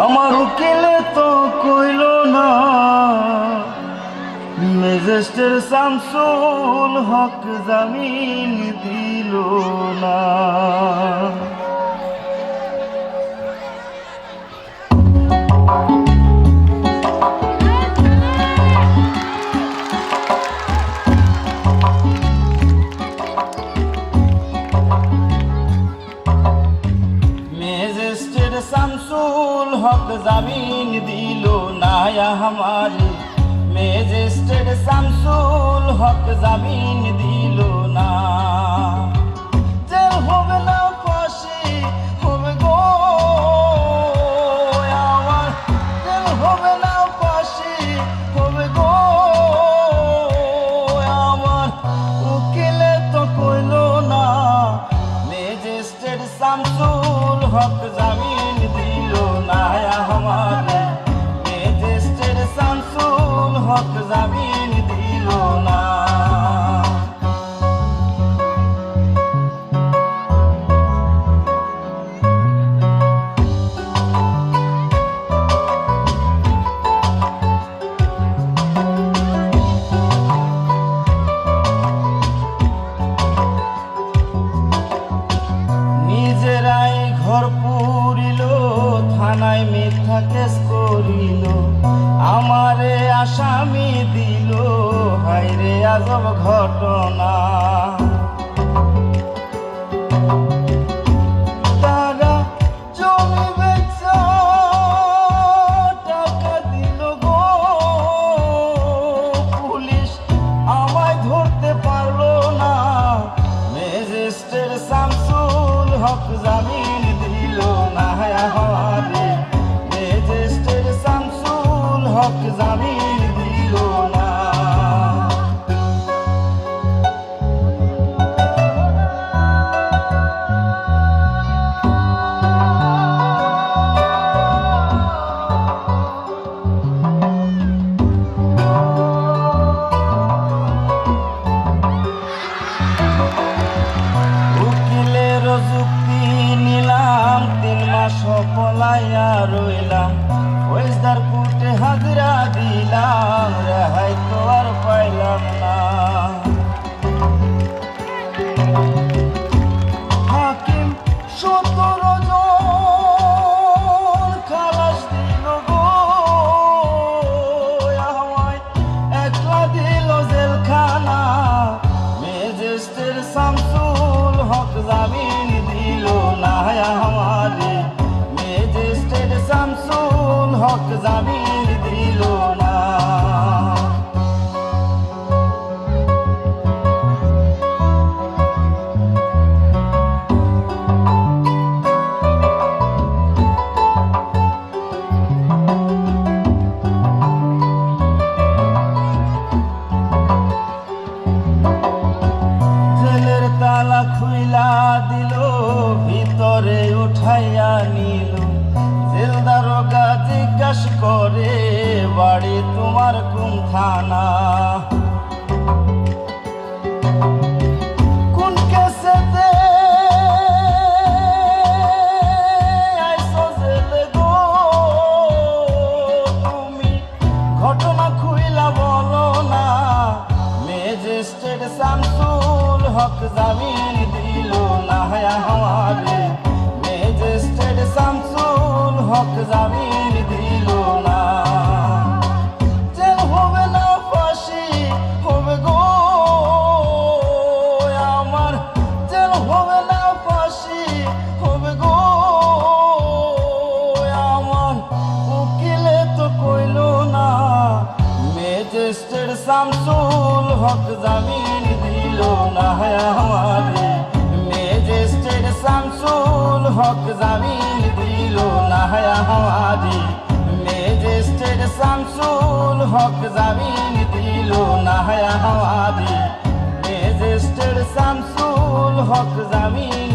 আমার উকিলে তো কইল না, ম্যাজিস্ট্রেট শামসুল হক জামিন দিল না। ম্যাজিস্ট্রেট শামসুল হক জামিন দিল না আমারে, ম্যাজিস্ট্রেট শামসুল হক জামিন দিল না। জেল হবে না ফাঁসি হবে গো আমার, জেল হবে না ফাঁসি হবে গো আমার, উকিলে তো কইল না, ম্যাজিস্ট্রেট শামসুল হক জামিন দিল না আমারে, ম্যাজিস্ট্রেট শামসুল হক জামিন দিল না। নিজেরাই ঘর পুরিল, থানায় মিথ্যা কেস করিল, আমারে আসামি দিল, হায়রে আজব ঘটনা। তারা জমি বেচা টাকা দিল গো, পুলিশ আমায় ধরতে পারলো না, ম্যাজিস্ট্রেট শামসুল হক জামিন দিল না আমারে, ম্যাজিস্ট্রেট শামসুল হক জামিন দিল না। উকিলের যুক্তি নিলাম, 3 মাস পলাইয়া রইলাম, ফৌজদার কোর্টে হাজিরা দিলাম, রেহাই তো আর পাইলাম না। হাকিম 17 জন খালাস দিল গো আমায়, একলা দিল জেলখানা, ম্যাজিস্ট্রেট শামসুল হক জামিন দিল না আমারে, ম্যাজিস্ট্রেট শামসুল হক জামিন দিল না। জেলের তালা খুইলা দিল, ভিতরে উঠাইয়া নিল, জেল দারোগা জিজ্ঞাস করে, বাড়ি তোমার কোন থানা, কোন কেসেতে আইছো জেলে গো তুমি, ঘটনা খুইলা বলো না, ম্যাজিস্ট্রেট শামসুল হক জামিন দিল না আমারে, ম্যাজিস্ট্রেট শামসুল হক জামিন দিল না। জেল হবে না ফাঁসি হবে গো আমার, জেল হবে না ফাঁসি হবে গো আমার, উকিলে তো কইল না, ম্যাজিস্ট্রেট শামসুল হক জামিন দিল না আমারে, ম্যাজিস্ট্রেট শামসুল হক জামিন দিল না আমারে, ম্যাজিস্ট্রেট শামসুল হক জামিন দিল না আমারে, ম্যাজিস্ট্রেট শামসুল হক জামিন